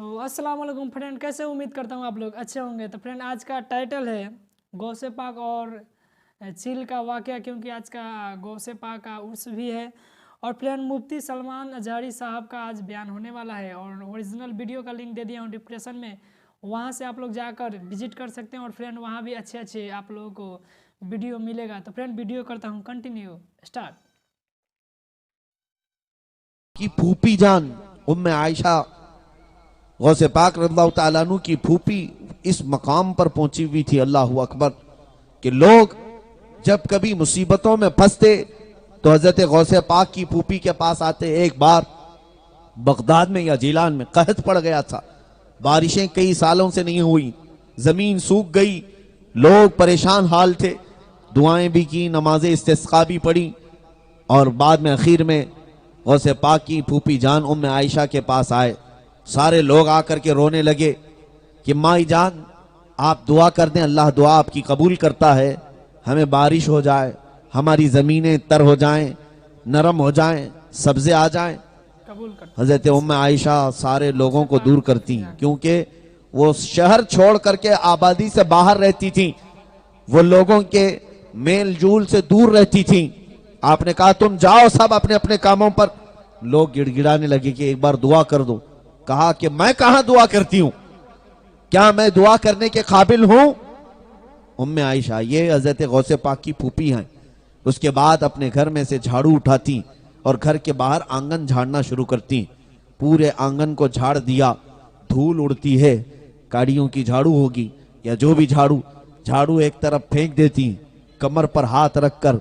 तो अस्सलाम वालेकुम फ्रेंड, कैसे उम्मीद करता हूँ आप लोग अच्छे होंगे। तो फ्रेंड आज का टाइटल है गौसे पाक और चील का वाक़या, क्योंकि आज का गौसे पाक का उर्स भी है। और फ्रेंड मुफ्ती सलमान अजहरी साहब का आज बयान होने वाला है और ओरिजिनल वीडियो का लिंक दे दिया हूँ डिस्क्रिप्शन में, वहाँ से आप लोग जाकर विजिट कर सकते हैं। और फ्रेंड वहाँ भी अच्छे अच्छे आप लोगों को वीडियो मिलेगा। तो फ्रेंड वीडियो करता हूँ, कंटिन्यू स्टार्ट। की फूफी जान उम्मे आयशा गौसे पाक रज़ियल्लाहु ताला अन्हु की फूफी इस मकाम पर पहुंची हुई थी, अल्लाहु अकबर, कि लोग जब कभी मुसीबतों में फंसते तो हजरत गौसे पाक की फूफी के पास आते। एक बार बगदाद में या जिलान में कहत पड़ गया था, बारिशें कई सालों से नहीं हुई, जमीन सूख गई, लोग परेशान हाल थे, दुआएं भी की, नमाज इस्तिस्का भी पढ़ी, और बाद में आखिर में गौसे पाक की फूफी जान उम्मे आयशा के पास आए। सारे लोग आकर के रोने लगे कि माई जान आप दुआ कर दें, अल्लाह दुआ आपकी कबूल करता है, हमें बारिश हो जाए, हमारी ज़मीनें तर हो जाएं, नरम हो जाएं, सब्ज़े आ जाएं। कबूल कर। हज़रत उम्मे आयशा सारे लोगों को दूर करती, क्योंकि वो शहर छोड़ करके आबादी से बाहर रहती थी, वो लोगों के मेल जूल से दूर रहती थी। आपने कहा तुम जाओ सब अपने अपने कामों पर। लोग गिड़गिड़ाने लगे कि एक बार दुआ कर दो। कहा कि मैं कहां दुआ करती हूं, क्या मैं दुआ करने के काबिल हूं? उम्मे आयशा ये हजरत गौसे पाक की फूफी हैं। उसके बाद अपने घर में से झाड़ू उठाती और घर के बाहर आंगन झाड़ना शुरू करती। पूरे आंगन को झाड़ दिया, धूल उड़ती है, काड़ियों की झाड़ू होगी या जो भी झाड़ू एक तरफ फेंक देती, कमर पर हाथ रखकर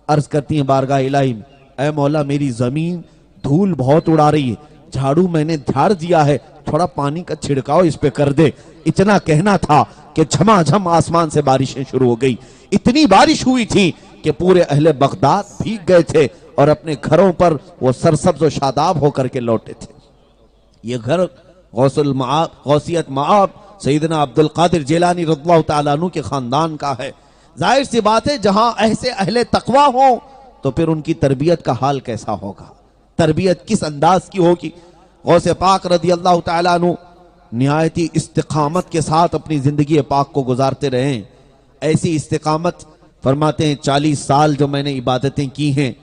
अर्ज करती हैं बारगाह इलाही में, ऐ मौला मेरी जमीन धूल बहुत उड़ा रही है, झाड़ू मैंने झाड़ दिया है, थोड़ा पानी का छिड़काव इस पे कर दे। इतना कहना था कि झमाझम आसमान से बारिशें शुरू हो गई। इतनी बारिश हुई थी कि पूरे अहले बगदाद भीग गए थे और अपने घरों पर वो सरसब्ज और शादाब होकर के लौटे थे। ये घर गौसियत मआब सैयदना अब्दुल कादिर जिलानी रज़ियल्लाहु ताला अन्हु के खानदान का है। जाहिर सी बात है, जहां ऐसे अहले तकवा हो तो फिर उनकी तरबियत का हाल कैसा होगा, तरबियत किस अंदाज की होगी। गौसे पाक रज़ियल्लाहु ताला अन्हु निहायती इस्तिकामत के साथ अपनी जिंदगी पाक को गुजारते रहे। ऐसी इस्तिकामत फरमाते हैं 40 साल जो मैंने इबादतें की हैं,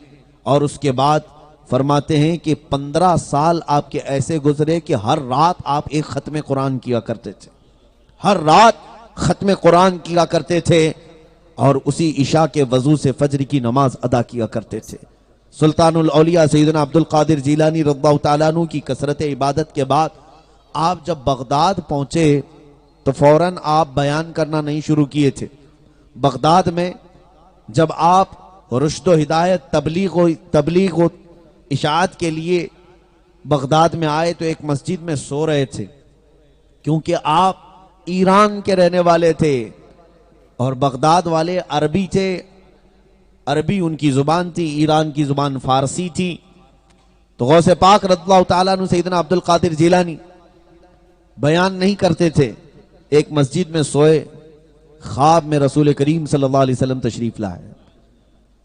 और उसके बाद फरमाते हैं कि 15 साल आपके ऐसे गुजरे कि हर रात आप एक खत्म कुरान किया करते थे, हर रात खत्म कुरान किया करते थे, और उसी इशा के वजू से फजर की नमाज अदा किया करते थे। सुल्तानुल औलिया सैयदना अब्दुल कादिर जिलानी रज़ियल्लाहु ताला अन्हु की कसरत इबादत के बाद आप जब बगदाद पहुंचे तो फौरन आप बयान करना नहीं शुरू किए थे। बगदाद में जब आप रुश्द हिदायत तबलीग व इशाअत के लिए बगदाद में आए तो एक मस्जिद में सो रहे थे, क्योंकि आप ईरान के रहने वाले थे और बगदाद वाले अरबी थे, अरबी उनकी जुबान थी, ईरान की जुबान फारसी थी। तो गौसे पाक रज़ियल्लाहु ताला अन्हु सैयदना अब्दुल कादिर जिलानी बयान नहीं करते थे। एक मस्जिद में सोए, ख्वाब में रसूल करीम सल्लल्लाहु अलैहि वसल्लम तशरीफ लाए।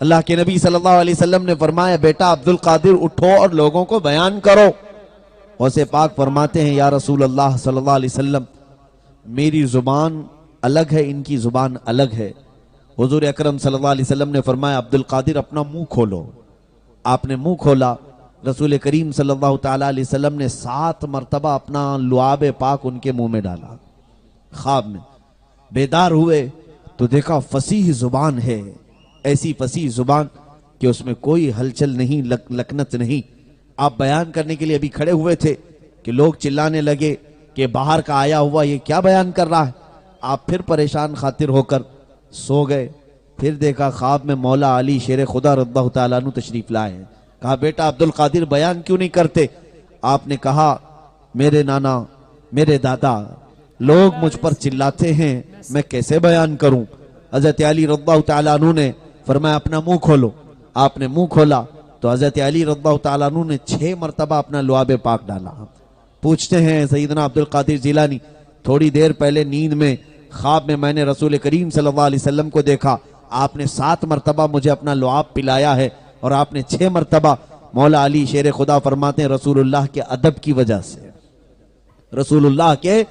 अल्लाह के नबी सल्लल्लाहु अलैहि वसल्लम ने फरमाया, बेटा अब्दुल कादिर उठो और लोगों को बयान करो। गौसे पाक फरमाते हैं, या रसूल अल्लाह सल्लल्लाहु अलैहि वसल्लम, मेरी जुबान अलग है, इनकी जुबान अलग है। हुजूर अकरम सल्लल्लाहु अलैहि वसल्लम ने फरमाया, अब्दुल कादिर अपना मुंह खोलो। आपने मुंह खोला। रसूल करीम सल्लल्लाहु ताला अलैहि वसल्लम ने 7 मरतबा अपना लुआब पाक उनके मुंह में डाला। ख्वाब में बेदार हुए तो देखा फसीह जुबान है, ऐसी फसीह जुबान कि उसमें कोई हलचल नहीं, लकनत नहीं। आप बयान करने के लिए अभी खड़े हुए थे कि लोग चिल्लाने लगे कि बाहर का आया हुआ ये क्या बयान कर रहा है। आप फिर परेशान खातिर होकर सो गए। फिर देखा ख्वाब में मौला अली शेर खुदा रज़ियल्लाहु ताला अन्हु तशरीफ लाए हैं। कहा, बेटा अब्दुल कादिर बयान क्यों नहीं करते? आपने कहा, मेरे नाना मेरे दादा लोग मुझ पर चिल्लाते हैं, मैं कैसे बयान करूं। हजरत अली रज़ियल्लाहु ताला अन्हु ने फरमाया, अपना मुंह खोलो। आपने मुंह खोला तो हजरत अली रज़ियल्लाहु ताला अन्हु ने 6 मरतबा अपना लुआब पाक डाला। पूछते हैं सैयदना अब्दुल कादिर जिलानी, थोड़ी देर पहले नींद में ख्वाब में मैंने रसूल करीम सल्लल्लाहु अलैहि वसल्लम को देखा, आपने 7 मरतबा मुझे अपना लुआब पिलाया है और आपने 6 मरतबा। मौला अली शेर खुदा फरमाते हैं, रसूलुल्लाह के अदब की वजह से रसूलुल्लाह के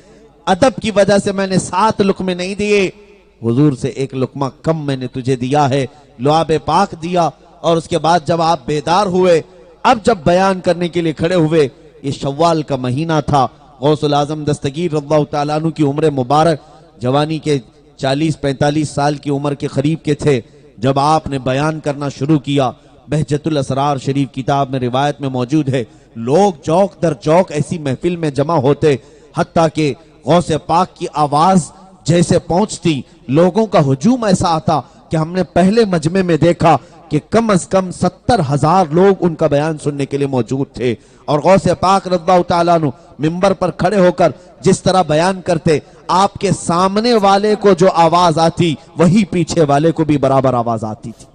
अदब की वजह से मैंने 7 लुकमे नहीं दिए, हुजूर से 1 लुकमा कम मैंने तुझे दिया है, लुआब पाक दिया। और उसके बाद जब आप बेदार हुए, अब जब बयान करने के लिए खड़े हुए, ये शव्वाल का महीना था, गौसुल आजम दस्तगीर रज़ियल्लाहु ताला अन्हु की उम्र मुबारक जवानी के 40-45 साल की उम्र के करीब के थे जब आपने बयान करना शुरू किया। बहजतुल असरार शरीफ किताब में रिवायत में मौजूद है, लोग चौक दर चौक ऐसी महफिल में जमा होते, हत्ता कि गौसे पाक की आवाज जैसे पहुंचती, लोगों का हुजूम ऐसा आता कि हमने पहले मजमे में देखा कि कम अज कम 70,000 लोग उनका बयान सुनने के लिए मौजूद थे। और गौसे पाक रज़ियल्लाहु ताला अन्हु मिंबर पर खड़े होकर जिस तरह बयान करते, आपके सामने वाले को जो आवाज आती वही पीछे वाले को भी बराबर आवाज आती थी।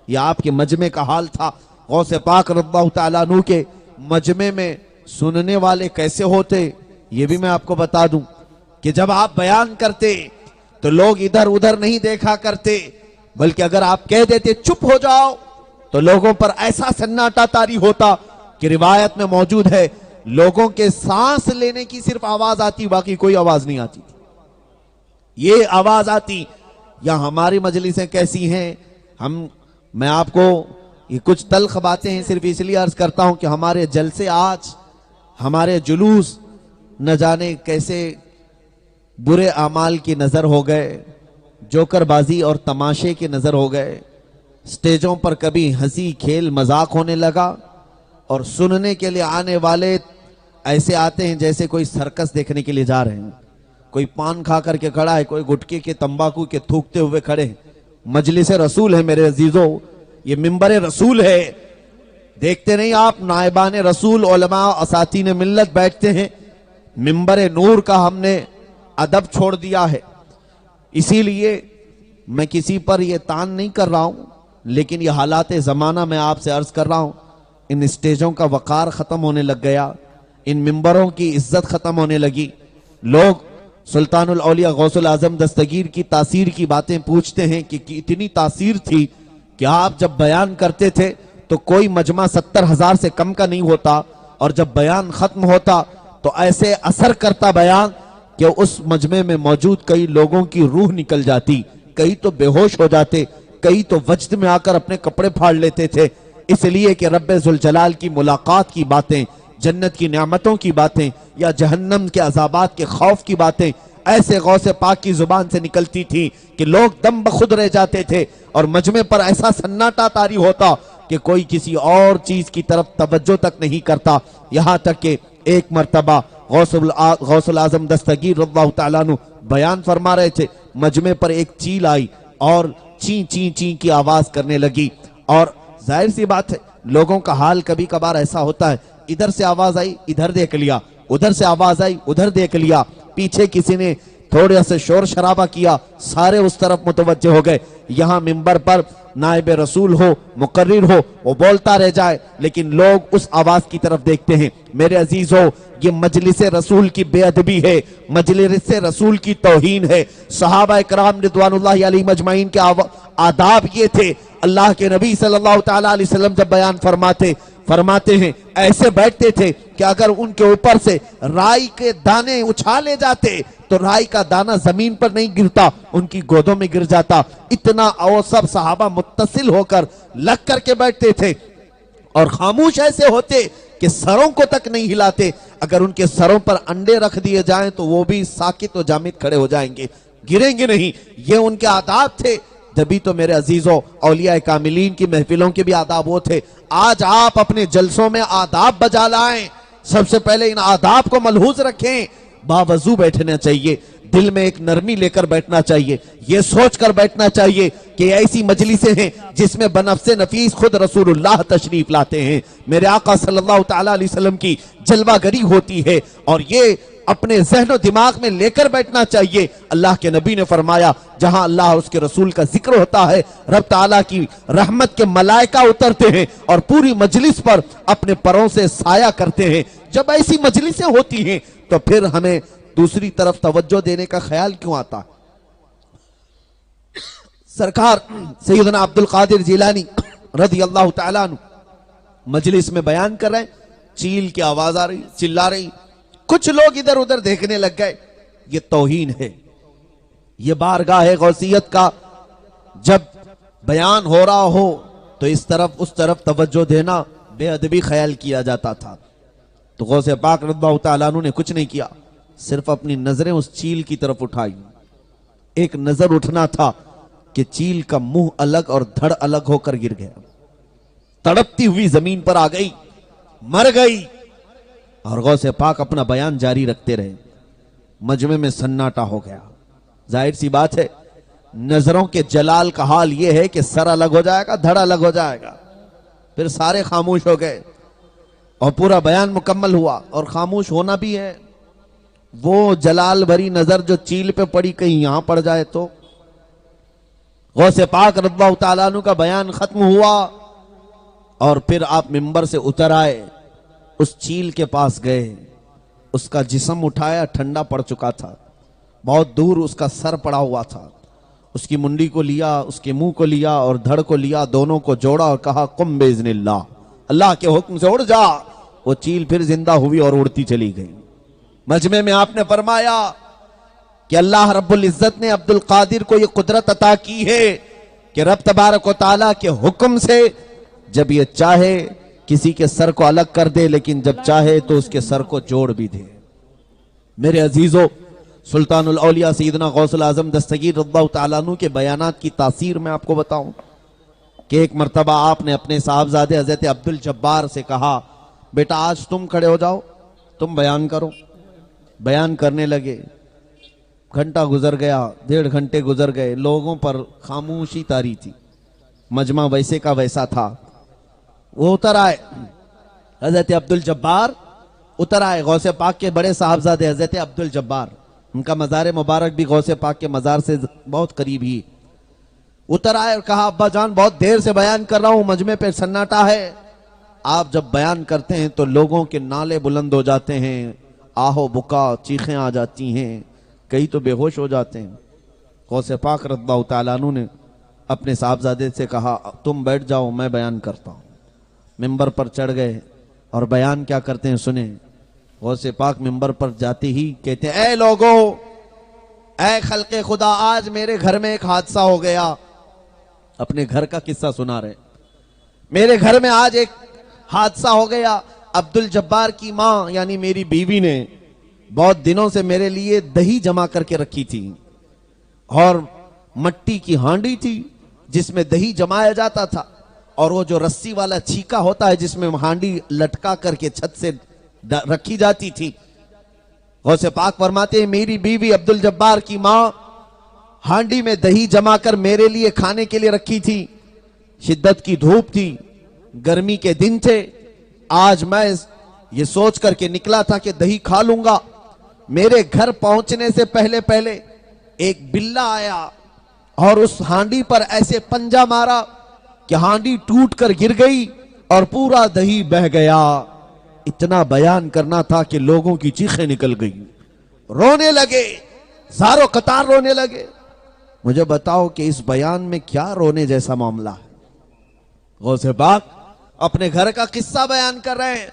यह आपके मजमे का हाल था। गौसे पाक रज़ियल्लाहु ताला अन्हु के मजमे में सुनने वाले कैसे होते, ये भी मैं आपको बता दूं कि जब आप बयान करते तो लोग इधर उधर नहीं देखा करते, बल्कि अगर आप कह देते चुप हो जाओ तो लोगों पर ऐसा सन्नाटा तारी होता कि रिवायत में मौजूद है, लोगों के सांस लेने की सिर्फ आवाज आती, बाकी कोई आवाज नहीं आती थी। ये आवाज आती। या हमारी मजलिसें कैसी हैं, मैं आपको ये कुछ तल्ख बातें हैं सिर्फ इसलिए अर्ज करता हूं कि हमारे जलसे आज, हमारे जुलूस न जाने कैसे बुरे अमाल की नजर हो गए, जोकरबाजी और तमाशे की नजर हो गए। स्टेजों पर कभी हंसी खेल मजाक होने लगा और सुनने के लिए आने वाले ऐसे आते हैं जैसे कोई सर्कस देखने के लिए जा रहे हैं। कोई पान खा करके खड़ा है, कोई गुटके के तंबाकू के थूकते हुए खड़े हैं। मजलिस रसूल है मेरे अजीजों, ये मिंबर रसूल है। देखते नहीं आप नायबान रसूल उलमा असातीन मिल्लत बैठते हैं, मिंबर नूर का हमने अदब छोड़ दिया है। इसीलिए मैं किसी पर यह तान नहीं कर रहा हूं, लेकिन यह हालात ज़माना मैं आपसे अर्ज कर रहा हूं। इन स्टेजों का वक़ार ख़त्म होने लग गया, इन मिंबरों की इज्जत ख़त्म होने लगी। लोग सुल्तानुल औलिया गौसुल आज़म दस्तगीर की तासीर की बातें पूछते हैं कि इतनी तासीर थी कि आप जब बयान करते थे तो कोई मजमा 70,000 से कम का नहीं होता, और जब बयान ख़त्म होता तो ऐसे असर करता बयान कि उस मजमे में मौजूद कई लोगों की रूह निकल जाती, कई तो बेहोश हो जाते, कई तो वजद में आकर अपने कपड़े फाड़ लेते थे। इसलिए कि रब्बे जुल जलाल की मुलाकात की बातें, जन्नत की नेमतों की बातें या जहन्नम के अजाबात के खौफ की बातें ऐसे गौसे पाक की जुबान से निकलती थी कि लोग दम बखुद रह जाते थे और मजमे पर ऐसा सन्नाटा तारी होता कि कोई किसी और चीज की तरफ तवज्जो तक नहीं करता। यहां तक कि एक मर्तबा गौसुल आजम दस्तगीर रज़ियल्लाहु ताला अन्हु बयान फरमा रहे थे, मजमे पर एक चील आई और ची ची ची की आवाज करने लगी। और जाहिर सी बात है, लोगों का हाल कभी कभार ऐसा होता है, इधर से आवाज आई इधर देख लिया, उधर से आवाज आई उधर देख लिया, पीछे किसी ने थोड़ा सा शोर शराबा किया, सारे उस तरफ मुतवज्जे हो गए। यहां मिंबर पर नायब रसूल हो, मुकर्रिर हो, वो बोलता रह जाए, लेकिन लोग उस आवाज की तरफ देखते हैं। मेरे अजीजों, ये मजलिस रसूल की बेअदबी है, मजलिस रसूल की तौहीन है। सहाबा इकराम रिदवानुल्लाहि अलैहिम अजमाइन के आदाब ये थे। अल्लाह के नबी सल्लल्लाहु ताला अलैहि वसल्लम जब बयान फरमाते हैं, ऐसे बैठते थे कि अगर उनके ऊपर से राई के दाने उछाले जाते तो राई का दाना जमीन पर नहीं गिरता, उनकी गोदों में गिर जाता। इतना और सब सहाबा मुत्तसिल होकर लग करके बैठते थे और खामोश ऐसे होते कि सरों को तक नहीं हिलाते। अगर उनके सरों पर अंडे रख दिए जाएं तो वो भी साकित और जामिद खड़े हो जाएंगे, गिरेंगे नहीं। ये उनके आदाब थे। जभी तो मेरे अजीजों, औलिया कामिलीन की महफिलों के भी आदाब वो थे। आज आप अपने जलसों में आदाब बजा लाएं, सबसे पहले इन आदाब को मलहूज रखें। बावजू बैठना चाहिए, दिल में एक नरमी लेकर बैठना चाहिए, ये सोच कर बैठना चाहिए कि ऐसी मजलिसें हैं जिसमें बनफ्से नफीस खुद रसूलुल्लाह तशरीफ लाते हैं, मेरे आका सल्लल्लाहु ताला अलैहि वसल्लम की जलवागरी होती है, और ये अपने ज़हन दिमाग में लेकर बैठना चाहिए। अल्लाह के नबी ने फरमाया, जहां अल्लाह और उसके रसूल का जिक्र होता है, रब ताला की रहमत के मलाइका उतरते हैं और पूरी मजलिस पर अपने परों से साया करते हैं। जब ऐसी मजलिसें होती हैं तो फिर हमें दूसरी तरफ तवज्जो देने का ख्याल क्यों आता? सरकार सैयदना अब्दुल कादिर जिलानी रज़ियल्लाहु ताला अन्हु मजलिस में बयान कर रहे हैं, चील की आवाज आ रही, चिल्ला रही, کچھ لوگ ادھر ادھر دیکھنے لگ گئے. یہ توہین ہے. یہ بارگاہ غوثیت کا جب بیان ہو رہا ہو تو اس طرف توجہ دینا بے ادبی خیال کیا جاتا تھا. تو غوث پاک رضی اللہ تعالیٰ عنہ نے کچھ نہیں کیا, صرف اپنی نظریں اس چیل کی طرف اٹھائی. ایک نظر اٹھنا تھا کہ چیل کا منہ الگ اور دھڑ الگ ہو کر گر گیا, تڑپتی ہوئی زمین پر آ گئی, مر گئی. اور غوث پاک اپنا بیان جاری رکھتے رہے. مجمع میں سناٹا ہو گیا. ظاہر سی بات ہے, نظروں کے جلال کا حال یہ ہے کہ سر الگ ہو جائے گا, دھڑ الگ ہو جائے گا. پھر سارے خاموش ہو گئے اور پورا بیان مکمل ہوا. اور خاموش ہونا بھی ہے. وہ جلال بھری نظر جو چیل پہ پڑی کہیں یہاں پڑ جائے تو. غوث پاک رضی اللہ تعالیٰ عنہ کا بیان ختم ہوا اور پھر آپ منبر سے اتر آئے, اس چیل کے پاس گئے, اس کا جسم اٹھایا, ٹھنڈا پڑ چکا تھا, بہت دور اس کا سر پڑا ہوا تھا. اس کی منڈی کو لیا, اس کے منہ کو لیا اور دھڑ کو لیا, دونوں کو جوڑا اور کہا قم باذن اللہ, اللہ کے حکم سے اڑ جا. وہ چیل پھر زندہ ہوئی اور اڑتی چلی گئی. مجمع میں آپ نے فرمایا کہ اللہ رب العزت نے عبد القادر کو یہ قدرت عطا کی ہے کہ رب تبارک و تعالیٰ کے حکم سے جب یہ چاہے کسی کے سر کو الگ کر دے, لیکن جب چاہے تو اس کے سر کو جوڑ بھی دے. میرے عزیزو, سلطان الاولیاء سیدنا غوث العظم دستگیر رضی اللہ تعالیٰ عنہ کے بیانات کی تاثیر میں آپ کو بتاؤں کہ ایک مرتبہ آپ نے اپنے صاحبزادے حضرت عبد الجبار سے کہا, بیٹا آج تم کھڑے ہو جاؤ, تم بیان کرو. بیان کرنے لگے. گھنٹہ گزر گیا, 1.5 گھنٹے گزر گئے, لوگوں پر خاموشی طاری تھی. مجمع ویسے کا ویسا تھا. وہ اتر آئے, حضرت عبد الجبار اتر آئے, غوث پاک کے بڑے صاحبزادے حضرت عبد الجبار, ان کا مزار مبارک بھی غوث پاک کے مزار سے بہت قریب ہی. اتر آئے اور کہا, ابا جان بہت دیر سے بیان کر رہا ہوں, مجمع پہ سناٹا ہے. آپ جب بیان کرتے ہیں تو لوگوں کے نالے بلند ہو جاتے ہیں, آہو بکا چیخیں آ جاتی ہیں, کئی تو بے ہوش ہو جاتے ہیں. غوث پاک رضی اللہ تعالیٰ عنہ نے اپنے صاحبزادے سے کہا, تم بیٹھ جاؤ, میں بیان کرتا ہوں. منبر پر چڑھ گئے اور بیان کیا کرتے ہیں سنیں. غوث پاک منبر پر جاتے ہی کہتے ہیں, اے لوگو, اے خلق خدا, آج میرے گھر میں ایک حادثہ ہو گیا. اپنے گھر کا قصہ سنا رہے. میرے گھر میں آج ایک حادثہ ہو گیا. عبد الجبار کی ماں یعنی میری بیوی نے بہت دنوں سے میرے لیے دہی جمع کر کے رکھی تھی, اور مٹی کی ہانڈی تھی جس میں دہی جمایا جاتا تھا, اور وہ جو رسی والا چھیکا ہوتا ہے جس میں ہانڈی لٹکا کر کے چھت سے رکھی جاتی تھی. غوث پاک فرماتے ہیں میری بیوی عبد الجبار کی ماں ہانڈی میں دہی جما کر میرے لیے کھانے کے لیے رکھی تھی. شدت کی دھوپ تھی, گرمی کے دن تھے. آج میں یہ سوچ کر کے نکلا تھا کہ دہی کھا لوں گا. میرے گھر پہنچنے سے پہلے ایک بلہ آیا اور اس ہانڈی پر ایسے پنجا مارا کہ ہانڈی ٹوٹ کر گر گئی اور پورا دہی بہ گیا. اتنا بیان کرنا تھا کہ لوگوں کی چیخیں نکل گئی, رونے لگے, زاروں قطار رونے لگے. مجھے بتاؤ کہ اس بیان میں کیا رونے جیسا معاملہ ہے؟ غوث پاک اپنے گھر کا قصہ بیان کر رہے ہیں.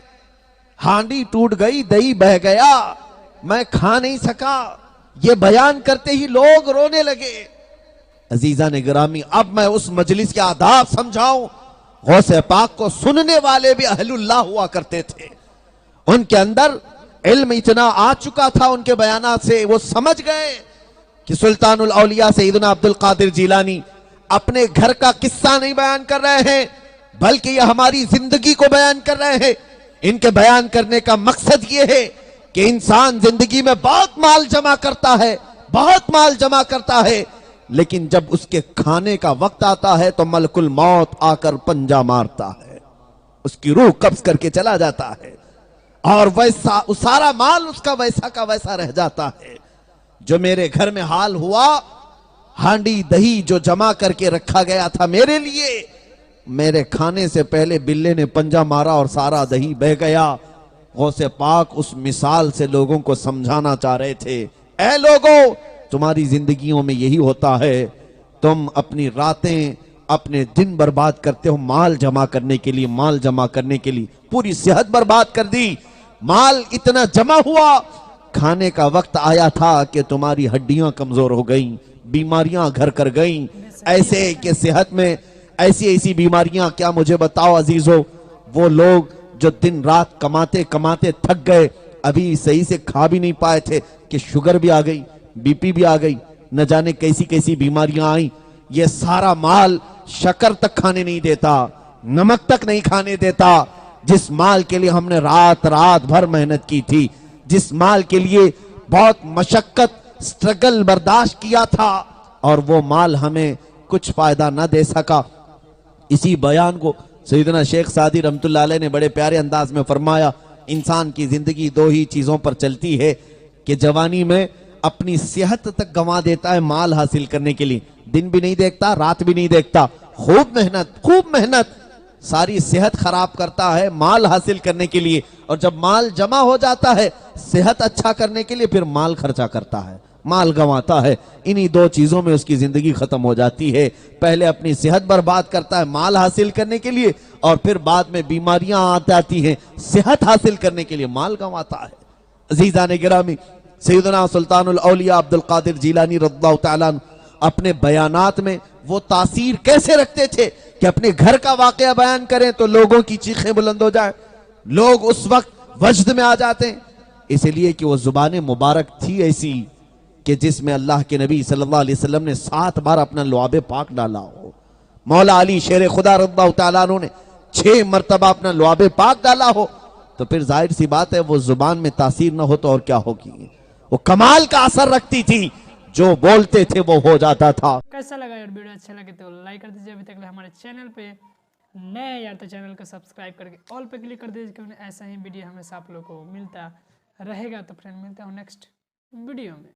ہانڈی ٹوٹ گئی, دہی بہ گیا, میں کھا نہیں سکا. یہ بیان کرتے ہی لوگ رونے لگے. عزیزان گرامی, اب میں اس مجلس کے آداب سمجھاؤں. غوث پاک کو سننے والے بھی اہل اللہ ہوا کرتے تھے. ان کے اندر علم اتنا آ چکا تھا ان کے بیانات سے, وہ سمجھ گئے کہ سلطان الاولیاء سیدنا عبد القادر جیلانی اپنے گھر کا قصہ نہیں بیان کر رہے ہیں, بلکہ یہ ہماری زندگی کو بیان کر رہے ہیں. ان کے بیان کرنے کا مقصد یہ ہے کہ انسان زندگی میں بہت مال جمع کرتا ہے, بہت مال جمع کرتا ہے, لیکن جب اس کے کھانے کا وقت آتا ہے تو ملک الموت آ کر پنجا مارتا ہے, اس کی روح قبض کر کے چلا جاتا ہے, اور ویسا سارا مال اس کا ویسا رہ جاتا ہے. جو میرے گھر میں حال ہوا, ہانڈی دہی جو جمع کر کے رکھا گیا تھا میرے لیے, میرے کھانے سے پہلے بلے نے پنجا مارا اور سارا دہی بہ گیا. غوث پاک اس مثال سے لوگوں کو سمجھانا چاہ رہے تھے, اے لوگوں, تمہاری زندگیوں میں یہی ہوتا ہے, تم اپنی راتیں اپنے دن برباد کرتے ہو مال جمع کرنے کے لیے, پوری صحت برباد کر دی, माल इतना जमा हुआ, खाने का वक्त आया था कि तुम्हारी हड्डियां कमजोर हो गईं, बीमारियां घर कर गईं, ऐसे कि सेहत में ऐसी ऐसी बीमारियां, क्या मुझे बताओ अजीजों, वो लोग जो दिन रात कमाते कमाते थक गए, अभी सही से खा भी नहीं पाए थे कि शुगर भी आ गई, बीपी भी आ गई, न जाने कैसी कैसी बीमारियां आई। ये सारा माल शक्कर तक खाने नहीं देता, नमक तक नहीं खाने देता। जिस माल के लिए हमने रात रात भर मेहनत की थी, जिस माल के लिए बहुत मशक्कत स्ट्रगल बर्दाश्त किया था, और वो माल हमें कुछ फायदा न दे सका। इसी बयान को सैयदना शेख सादी रहमतुल्लाह अलैह ने बड़े प्यारे अंदाज में फरमाया, इंसान की जिंदगी दो ही चीजों पर चलती है कि जवानी में अपनी सेहत तक गंवा देता है माल हासिल करने के लिए, दिन भी नहीं देखता, रात भी नहीं देखता, खूब मेहनत सारी सेहत खराब करता है माल हासिल करने के लिए, और जब माल जमा हो जाता है सेहत अच्छा करने के लिए फिर माल खर्चा करता है, माल गंवाता है। इन्हीं दो चीजों में उसकी जिंदगी खत्म हो जाती है। पहले अपनी सेहत बर्बाद करता है माल हासिल करने के लिए, और फिर बाद में बीमारियां आ जाती हैं सेहत हासिल करने के लिए माल गंवाता है। अजीजान गिरामी, सैयदना सुल्तानुल औलिया अब्दुल कादिर जिलानी रज़ियल्लाहु तआला अन्हु अपने बयानात में वो तासीर कैसे रखते थे कि अपने घर का वाकया बयान करें तो लोगों की चीखें बुलंद हो जाए, लोग उस वक्त वजद में आ जाते हैं, इसलिए कि वो जुबान मुबारक थी ऐसी कि जिसमें अल्लाह के नबी सल्लल्लाहु अलैहि वसल्लम ने 7 बार अपना लुआब पाक डाला हो। मौला अली शेर खुदा रज़ियल्लाहु तआला अन्हु ने 6 मरतबा अपना लुआब पाक डाला हो, तो फिर जाहिर सी बात है वो जुबान में तासीर न हो तो और क्या होगी। वो कमाल का असर रखती थी, जो बोलते थे वो हो जाता था। कैसा लगा यार वीडियो? अच्छा लगे तो लाइक कर दीजिए। अभी तक हमारे चैनल पे नए हैं यार तो चैनल को सब्सक्राइब करके ऑल पे क्लिक कर दीजिए, क्योंकि ऐसा ही वीडियो हमेशा आप लोग को मिलता रहेगा। तो फ्रेंड मिलता हूँ नेक्स्ट वीडियो में।